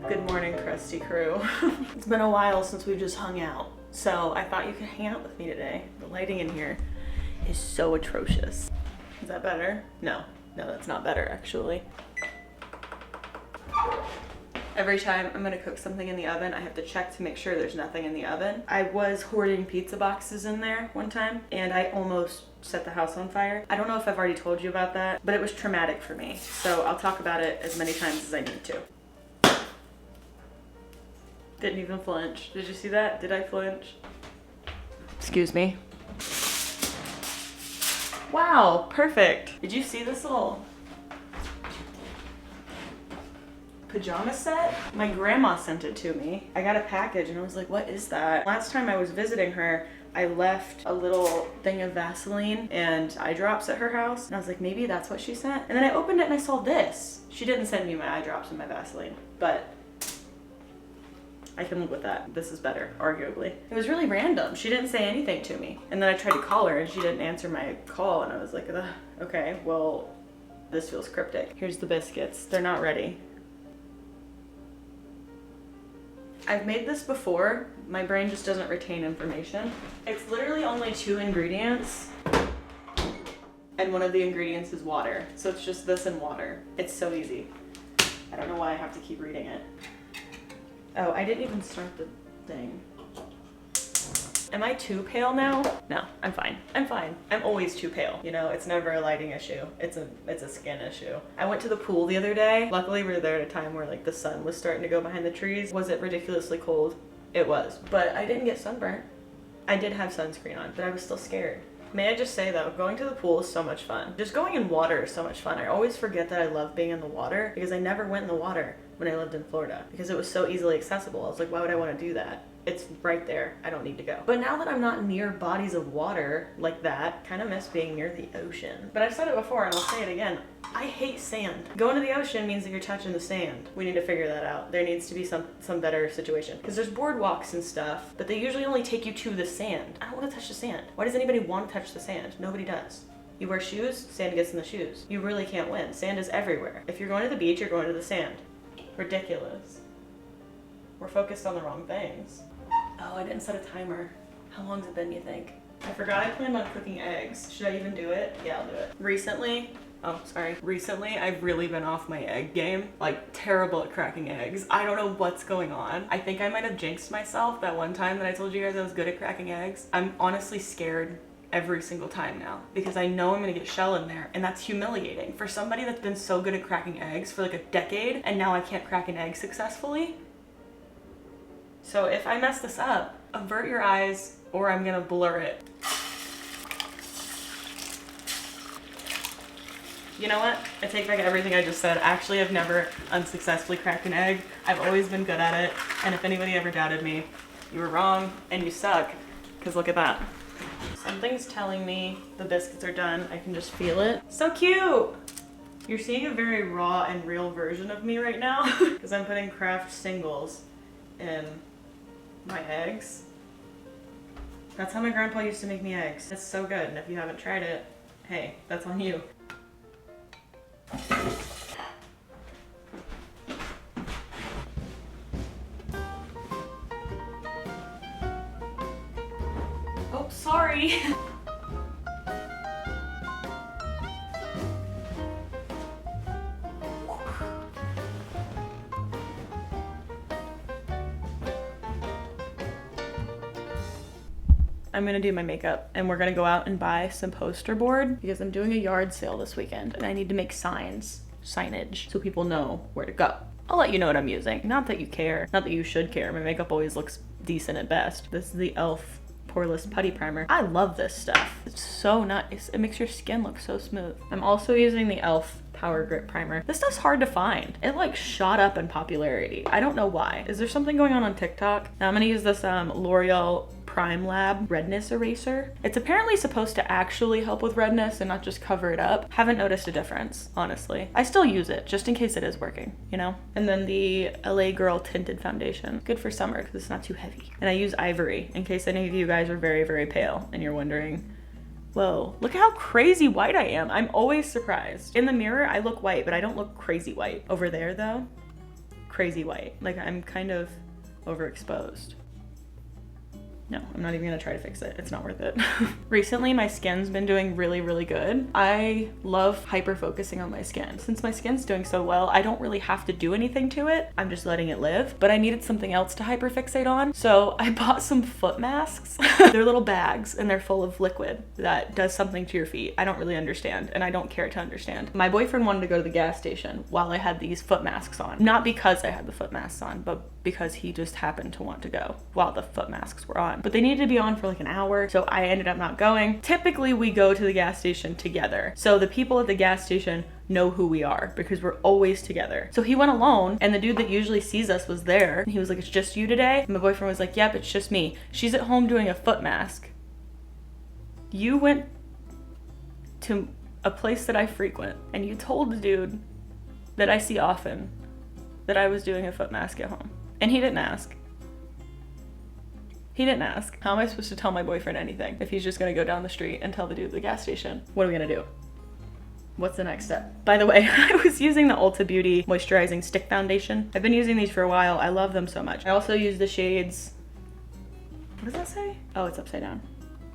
Good morning, crusty crew. It's been a while since we've just hung out, so I thought you could hang out with me today. The lighting in here is so atrocious. Is that better? No, that's not better actually. Every time I'm gonna cook something in the oven, I have to check to make sure there's nothing in the oven. I was hoarding pizza boxes in there one time, and I almost set the house on fire. I don't know if I've already told you about that, but it was traumatic for me. So I'll talk about it as many times as I need to. Didn't even flinch. Did you see that? Did I flinch? Excuse me. Wow, perfect. Did you see this little pajama set? My grandma sent it to me. I got a package and I was like, what is that? Last time I was visiting her, I left a little thing of Vaseline and eye drops at her house. And I was like, maybe that's what she sent. And then I opened it and I saw this. She didn't send me my eye drops and my Vaseline, but I can live with that. This is better, arguably. It was really random. She didn't say anything to me. And then I tried to call her and she didn't answer my call. And I was like, ugh, okay, well, this feels cryptic. Here's the biscuits. They're not ready. I've made this before. My brain just doesn't retain information. It's literally only 2 ingredients. And one of the ingredients is water. So it's just this and water. It's so easy. I don't know why I have to keep reading it. Oh, I didn't even start the thing. Am I too pale now? No, I'm fine. I'm fine. I'm always too pale. You know, it's never a lighting issue. It's a skin issue. I went to the pool the other day. Luckily, we were there at a time where like the sun was starting to go behind the trees. Was it ridiculously cold? It was, but I didn't get sunburnt. I did have sunscreen on, but I was still scared. May I just say though, going to the pool is so much fun. Just going in water is so much fun. I always forget that I love being in the water because I never went in the water when I lived in Florida because it was so easily accessible. I was like, why would I want to do that? It's right there. I don't need to go. But now that I'm not near bodies of water like that, kind of miss being near the ocean. But I've said it before and I'll say it again. I hate sand. Going to the ocean means that you're touching the sand. We need to figure that out. There needs to be some better situation. Because there's boardwalks and stuff, but they usually only take you to the sand. I don't want to touch the sand. Why does anybody want to touch the sand? Nobody does. You wear shoes, sand gets in the shoes. You really can't win. Sand is everywhere. If you're going to the beach, you're going to the sand. Ridiculous. We're focused on the wrong things. Oh, I didn't set a timer. How long's it been, you think? I forgot I planned on cooking eggs. Should I even do it? Yeah, I'll do it. Recently, I've really been off my egg game. Like, terrible at cracking eggs. I don't know what's going on. I think I might have jinxed myself that one time that I told you guys I was good at cracking eggs. I'm honestly scared every single time now because I know I'm gonna get shell in there, and that's humiliating. For somebody that's been so good at cracking eggs for like a decade, and now I can't crack an egg successfully. So if I mess this up, avert your eyes or I'm gonna blur it. You know what? I take back everything I just said. Actually, I've never unsuccessfully cracked an egg. I've always been good at it. And if anybody ever doubted me, you were wrong and you suck. Because look at that. Something's telling me the biscuits are done. I can just feel it. So cute! You're seeing a very raw and real version of me right now. Because I'm putting Kraft singles in my eggs. That's how my grandpa used to make me eggs. It's so good, and if you haven't tried it, hey, that's on you. Oh, sorry. I'm gonna do my makeup and we're gonna go out and buy some poster board because I'm doing a yard sale this weekend and I need to make signage so people know where to go. I'll let you know what I'm using. Not that you care, not that you should care. My makeup always looks decent at best. This is the e.l.f. Poreless Putty Primer. I love this stuff. It's so nice. It makes your skin look so smooth. I'm also using the e.l.f. Power Grip Primer. This stuff's hard to find. It like shot up in popularity. I don't know why. Is there something going on TikTok? Now I'm gonna use this L'Oreal Prime Lab redness eraser. It's apparently supposed to actually help with redness and not just cover it up. Haven't noticed a difference, honestly. I still use it just in case it is working, you know? And then the LA Girl Tinted Foundation. Good for summer because it's not too heavy. And I use Ivory in case any of you guys are very, very pale and you're wondering, whoa, look at how crazy white I am. I'm always surprised. In the mirror, I look white, but I don't look crazy white. Over there though, crazy white. Like I'm kind of overexposed. No, I'm not even gonna try to fix it. It's not worth it. Recently, my skin's been doing really, really good. I love hyper focusing on my skin. Since my skin's doing so well, I don't really have to do anything to it. I'm just letting it live, but I needed something else to hyper fixate on. So I bought some foot masks. They're little bags and they're full of liquid that does something to your feet. I don't really understand and I don't care to understand. My boyfriend wanted to go to the gas station while I had these foot masks on. Not because I had the foot masks on, but because he just happened to want to go while the foot masks were on. But they needed to be on for like an hour, so I ended up not going. Typically we go to the gas station together. So the people at the gas station know who we are because we're always together. So he went alone and the dude that usually sees us was there. And he was like, it's just you today? And my boyfriend was like, yep, it's just me. She's at home doing a foot mask. You went to a place that I frequent and you told the dude that I see often that I was doing a foot mask at home. And he didn't ask. He didn't ask. How am I supposed to tell my boyfriend anything if he's just gonna go down the street and tell the dude at the gas station? What are we gonna do? What's the next step? By the way, I was using the Ulta Beauty Moisturizing Stick Foundation. I've been using these for a while. I love them so much. I also use the shades, what does that say? Oh, it's upside down.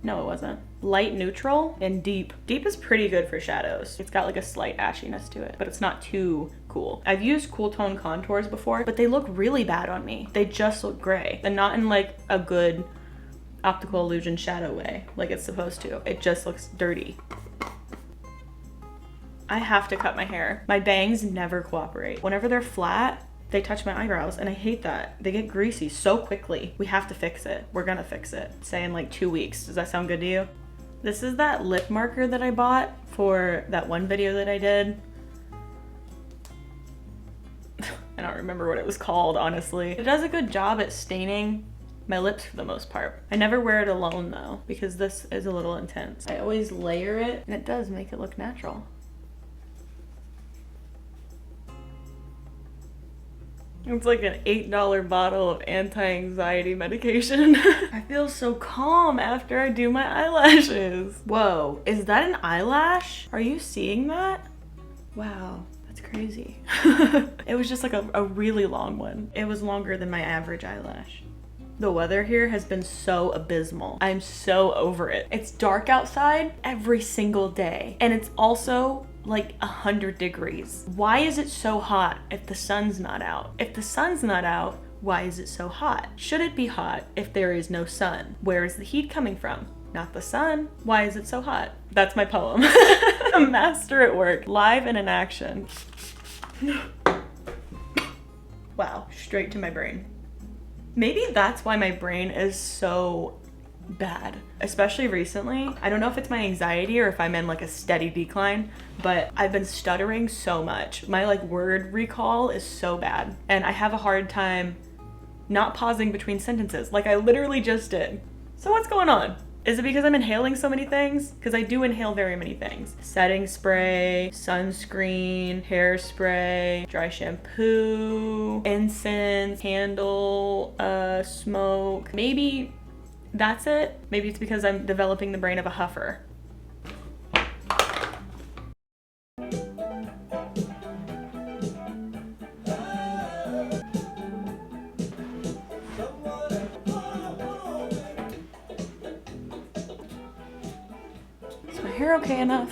No, it wasn't. Light neutral and deep. Deep is pretty good for shadows. It's got like a slight ashiness to it, but it's not too cool. I've used cool tone contours before, but they look really bad on me. They just look gray and not in like a good optical illusion shadow way, like it's supposed to. It just looks dirty. I have to cut my hair. My bangs never cooperate. Whenever they're flat, they touch my eyebrows and I hate that. They get greasy so quickly. We have to fix it. We're gonna fix it. Say in like 2 weeks. Does that sound good to you? This is that lip marker that I bought for that one video that I did. I don't remember what it was called, honestly. It does a good job at staining my lips for the most part. I never wear it alone though, because this is a little intense. I always layer it and it does make it look natural. It's like an $8 bottle of anti-anxiety medication. I feel so calm after I do my eyelashes. Whoa, is that an eyelash? Are you seeing that? Wow, that's crazy. It was just like a really long one. It was longer than my average eyelash. The weather here has been so abysmal. I'm so over it. It's dark outside every single day. And it's also like 100 degrees. Why is it so hot if the sun's not out? If the sun's not out, why is it so hot? Should it be hot if there is no sun? Where is the heat coming from? Not the sun. Why is it so hot? That's my poem. A master at work, live and in action. Wow, straight to my brain. Maybe that's why my brain is so bad, especially recently. I don't know if it's my anxiety or if I'm in like a steady decline, but I've been stuttering so much. My like word recall is so bad and I have a hard time not pausing between sentences like I literally just did. So what's going on? Is it because I'm inhaling so many things? Because I do inhale very many things. Setting spray, sunscreen, hairspray, dry shampoo, incense, candle, smoke. Maybe that's it. Maybe it's because I'm developing the brain of a huffer. Is my hair okay enough?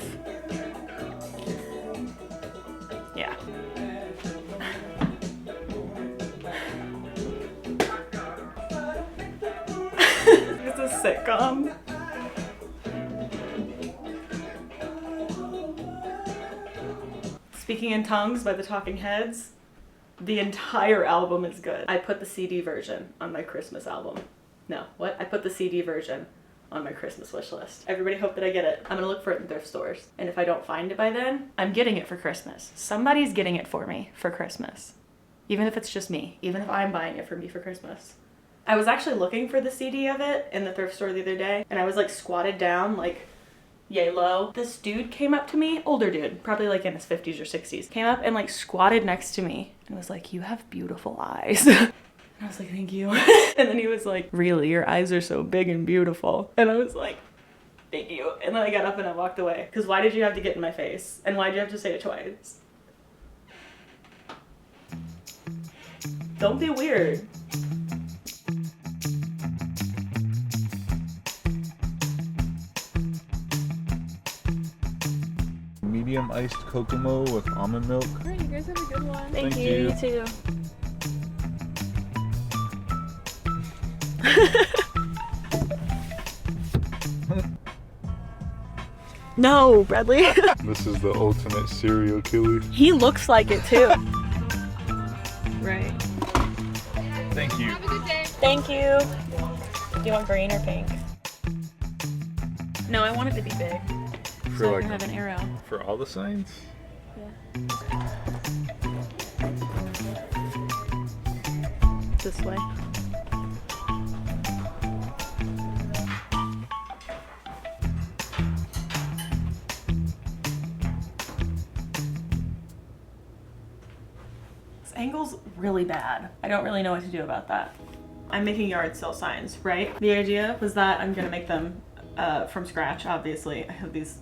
Yeah. It's a sitcom. Speaking in Tongues by the Talking Heads. The entire album is good. I put the CD version on my Christmas album. No, what? I put the CD version on my Christmas wish list. Everybody hope that I get it. I'm gonna look for it in thrift stores. And if I don't find it by then, I'm getting it for Christmas. Somebody's getting it for me for Christmas. Even if it's just me. Even if I'm buying it for me for Christmas. I was actually looking for the CD of it in the thrift store the other day, and I was like squatted down, like yay low. This dude came up to me, older dude, probably like in his 50s or 60s, came up and like squatted next to me and was like, "You have beautiful eyes." And I was like, "Thank you." And then he was like, "Really, your eyes are so big and beautiful." And I was like, "Thank you." And then I got up and I walked away. Because why did you have to get in my face? And why did you have to say it twice? Don't be weird. Medium iced Kokomo with almond milk. All right, you guys have a good one. Thank you. you. You too. No, Bradley. This is the ultimate serial killer. He looks like it too. Right. Thank you. Have a good day. Thank you. Do you want green or pink? No, I want it to be big. For So I like can have an arrow. for all the signs. This way. This angle's really bad. I don't really know what to do about that. I'm making yard sale signs, right? The idea was that I'm gonna make them from scratch, obviously. I have these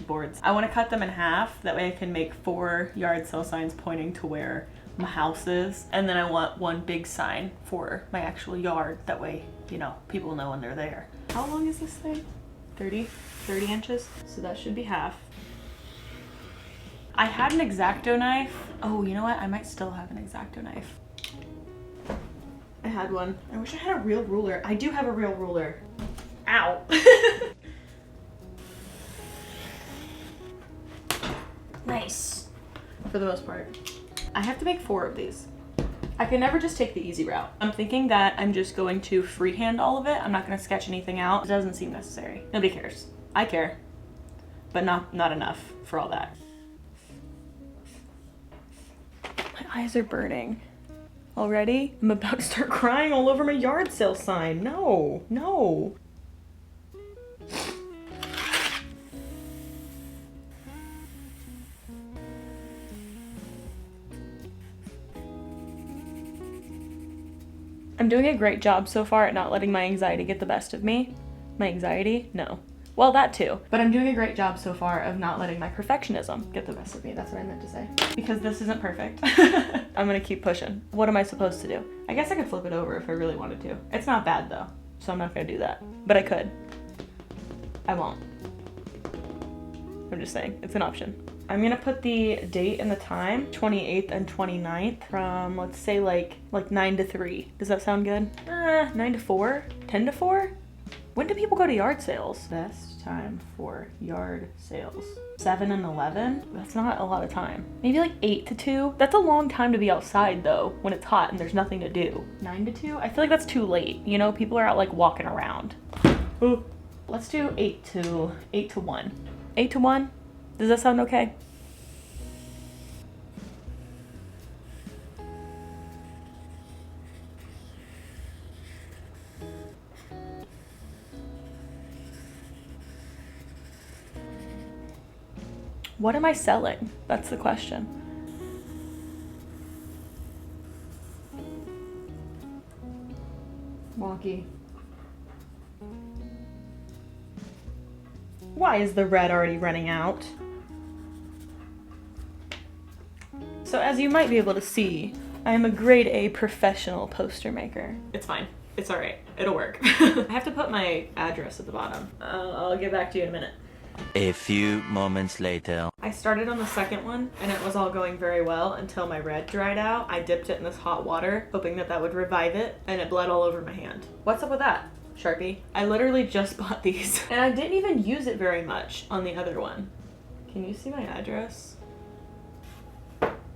boards. I wanna cut them in half, that way I can make 4 yard sale signs pointing to where my house is. And then I want one big sign for my actual yard, that way, you know, people know when they're there. How long is this thing? 30 inches? So that should be half. I had an X-Acto knife. Oh, you know what? I might still have an X-Acto knife. I had one. I wish I had a real ruler. I do have a real ruler. Ow. Nice. For the most part. I have to make 4 of these. I can never just take the easy route. I'm thinking that I'm just going to freehand all of it. I'm not gonna sketch anything out. It doesn't seem necessary. Nobody cares. I care, but not enough for all that. My eyes are burning. Already? I'm about to start crying all over my yard sale sign. No, no. I'm doing a great job so far at not letting my anxiety get the best of me. My anxiety? No. Well, that too. But I'm doing a great job so far of not letting my perfectionism get the best of me. That's what I meant to say. Because this isn't perfect. I'm gonna keep pushing. What am I supposed to do? I guess I could flip it over if I really wanted to. It's not bad though, so I'm not gonna do that. But I could. I won't. I'm just saying, it's an option. I'm gonna put the date and the time, 28th and 29th, from let's say like 9 to 3. Does that sound good? 9 to 4? 10 to 4? When do people go to yard sales? Best time for yard sales. 7 and 11? That's not a lot of time. Maybe like 8 to 2? That's a long time to be outside though, when it's hot and there's nothing to do. 9 to 2? I feel like that's too late. You know, people are out like walking around. Ooh. Let's do 8 to 1. 8 to 1? Does that sound okay? What am I selling? That's the question. Wonky. Why is the red already running out? So as you might be able to see, I am a grade A professional poster maker. It's fine. It's all right. It'll work. I have to put my address at the bottom. I'll get back to you in a minute. A few moments later. I started on the second one and it was all going very well until my red dried out. I dipped it in this hot water, hoping that that would revive it, and it bled all over my hand. What's up with that, Sharpie? I literally just bought these and I didn't even use it very much on the other one. Can you see my address?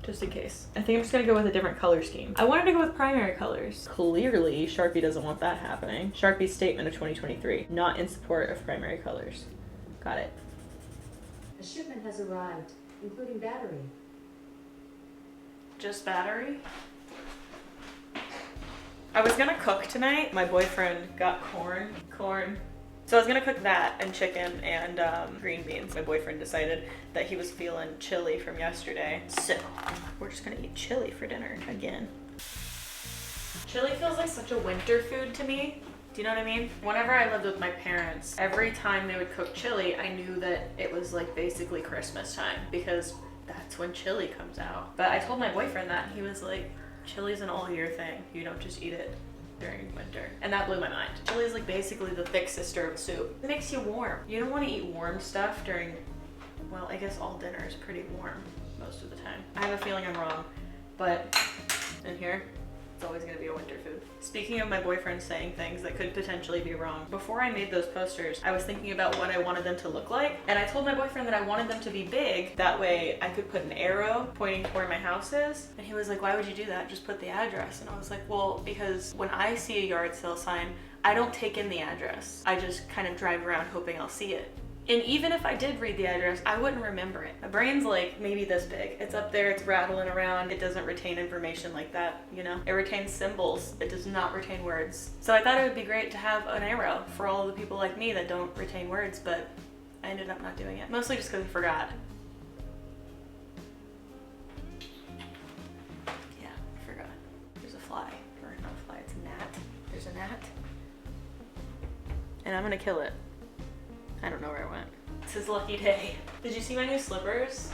Just in case. I think I'm just gonna go with a different color scheme. I wanted to go with primary colors. Clearly, Sharpie doesn't want that happening. Sharpie's statement of 2023, not in support of primary colors. Got it. A shipment has arrived, including battery. Just battery? I was gonna cook tonight. My boyfriend got corn. So I was gonna cook that and chicken and green beans. My boyfriend decided that he was feeling chili from yesterday. So we're just gonna eat chili for dinner again. Chili feels like such a winter food to me. Do you know what I mean? Whenever I lived with my parents, every time they would cook chili, I knew that it was like basically Christmas time because that's when chili comes out. But I told my boyfriend that and he was like, Chili's an all-year thing. You don't just eat it during winter. And that blew my mind. Chili is like basically the thick sister of soup. It makes you warm. You don't want to eat warm stuff during, well, I guess all dinner is pretty warm most of the time. I have a feeling I'm wrong, but in here, it's always gonna be a winter food. Speaking of my boyfriend saying things that could potentially be wrong, before I made those posters, I was thinking about what I wanted them to look like, and I told my boyfriend that I wanted them to be big, that way I could put an arrow pointing to where my house is, and he was like, why would you do that? Just put the address. And I was like, well, because when I see a yard sale sign, I don't take in the address. I just kind of drive around hoping I'll see it. And even if I did read the address, I wouldn't remember it. My brain's like maybe this big. It's up there, it's rattling around. It doesn't retain information like that, you know? It retains symbols. It does not retain words. So I thought it would be great to have an arrow for all the people like me that don't retain words, but I ended up not doing it. Mostly just because I forgot. Yeah, I forgot. There's a fly. Or not a fly, it's a gnat. There's a gnat. And I'm gonna kill it. I don't know where it went. This is lucky day. Did you see my new slippers?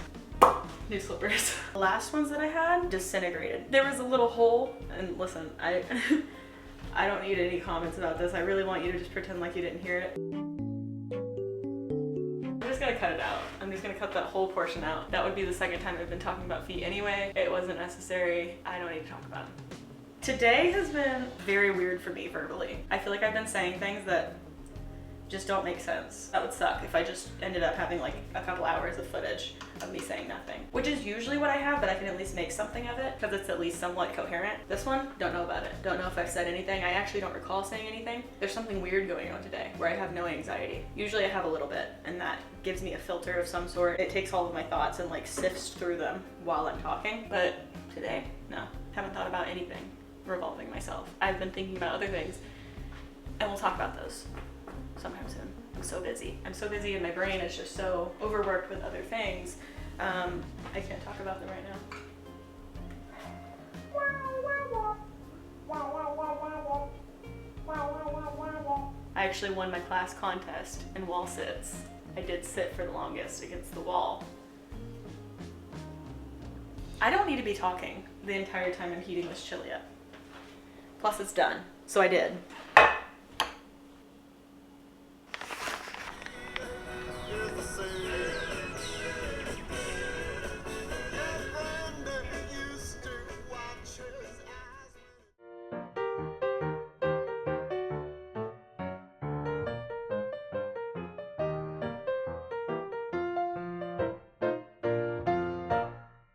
New slippers. The last ones that I had disintegrated. There was a little hole, and listen, I don't need any comments about this. I really want you to just pretend like you didn't hear it. I'm just gonna cut it out. I'm just gonna cut that whole portion out. That would be the second time I've been talking about feet anyway. It wasn't necessary. I don't need to talk about it. Today has been very weird for me verbally. I feel like I've been saying things that just don't make sense. That would suck if I just ended up having like a couple hours of footage of me saying nothing, which is usually what I have, but I can at least make something of it because it's at least somewhat coherent. This one, don't know about it. Don't know if I've said anything. I actually don't recall saying anything. There's something weird going on today where I have no anxiety. Usually I have a little bit, and that gives me a filter of some sort. It takes all of my thoughts and like sifts through them while I'm talking. But today, no, haven't thought about anything revolving myself. I've been thinking about other things, and we'll talk about those sometime soon. I'm so busy. I'm so busy and my brain is just so overworked with other things. I can't talk about them right now. I actually won my class contest in wall sits. I did sit for the longest against the wall. I don't need to be talking the entire time I'm heating this chili up. Plus it's done, so I did.